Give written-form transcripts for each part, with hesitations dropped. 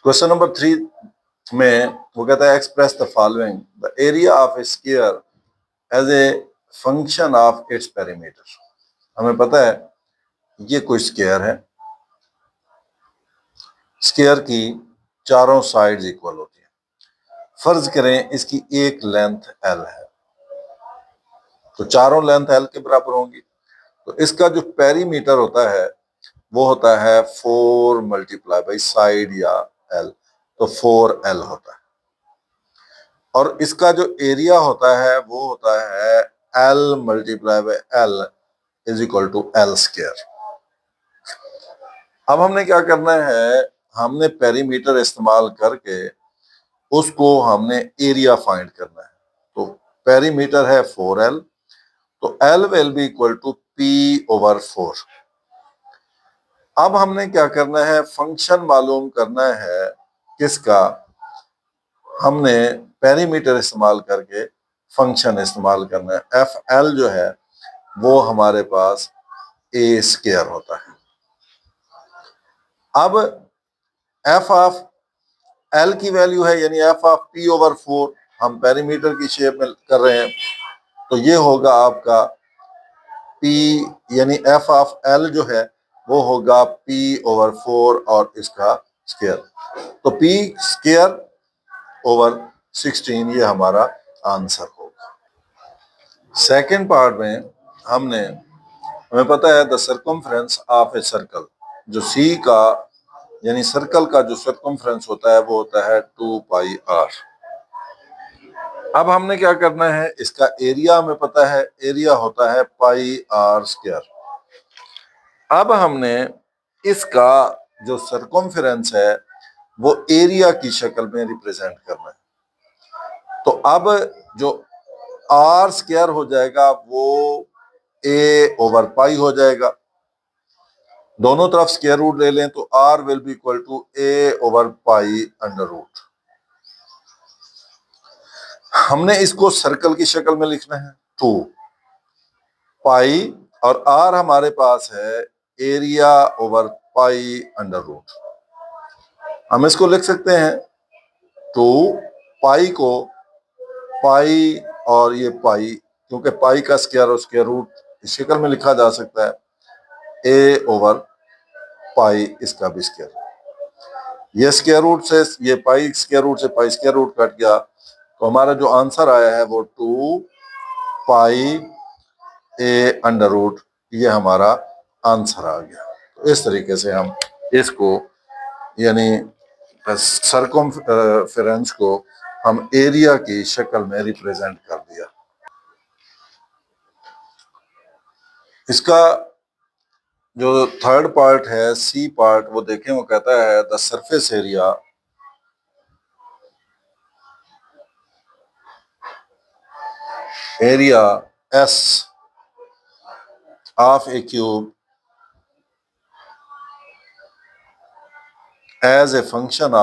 Question number 3 में वो कहता है express the following, the area of a sphere as a function of its perimeter. हमें पता है ये कोई स्क्वायर है, स्क्वायर की चारों साइड्स इक्वल होती है। फर्ज करें इसकी एक लेंथ एल है, तो चारों लेंथ एल के बराबर होंगी। तो इसका जो पेरीमीटर होता है वो होता है 4 मल्टीप्लाई बाई साइड या एल, तो 4L होता है। और इसका जो एरिया होता है वो होता है L multiply by L is equal to L square. अब हमने क्या करना है, हमने पेरीमीटर इस्तेमाल करके उसको हमने एरिया फाइंड करना है। तो पेरीमीटर है 4L, तो L will be equal to P/4। अब हमने क्या करना है, फंक्शन मालूम करना है किसका, हमने पेरीमीटर इस्तेमाल करके फंक्शन इस्तेमाल करना है। FL जो है वो हमारे पास A स्क्वायर होता है। अब F ऑफ L की वैल्यू है यानी F ऑफ P/4, हम पेरीमीटर की शेप में कर रहे हैं, तो ये होगा आपका P यानी F ऑफ L जो है वो होगा P/4 और इसका स्क्वायर, तो P स्क्वायर ओवर 16 ये हमारा आंसर होगा। सेकेंड पार्ट में हमें पता है the circumference of a circle, जो C का यानी सर्कल का जो सर्कमफ्रेंस होता है वो होता है 2πr। अब हमने क्या करना है, इसका एरिया हमें पता है, एरिया होता है πr²। अब हमने इसका जो सर्कमफ्रेंस है वो एरिया की शक्ल में रिप्रेजेंट करना है। तो अब जो r² हो जाएगा वो A/π हो जाएगा। दोनों तरफ स्क्वायर रूट ले लें तो r will be equal to A/π√। हमने इसको सर्कल की शक्ल में लिखना है 2π, और r हमारे पास है एरिया ओवर π√। हम इसको लिख सकते हैं 2π को पाई और ये पाई, क्योंकि पाई का स्क्वायर और स्क्वायर रूट इस शक्ल में लिखा जा सकता है A/π, इसका भी स्क्वायर। ये स्क्वायर रूट से ये पाई स्क्वायर रूट से पाई स्क्वायर रूट कट गया, तो हमारा जो आंसर आया है वो 2πA√, ये हमारा आंसर आ गया। तो इस तरीके से हम इसको यानी सर्कमफ्रेंस को हम एरिया की शक्ल में रिप्रेजेंट कर दिया। इसका जो थर्ड पार्ट है C पार्ट, वो देखें, वो कहता है the surface area S of a cube as a function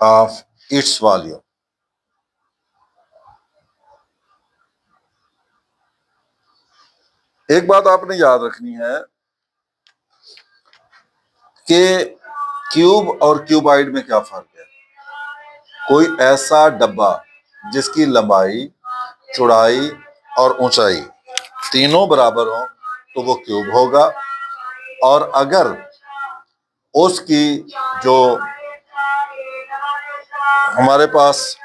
of its volume. एक बात आपने याद रखनी है कि क्यूब और क्यूबाइड में क्या फर्क है। कोई ऐसा डब्बा जिसकी लंबाई, चौड़ाई और ऊंचाई तीनों बराबर हो तो वो क्यूब होगा, और अगर उसकी जो हमारे पास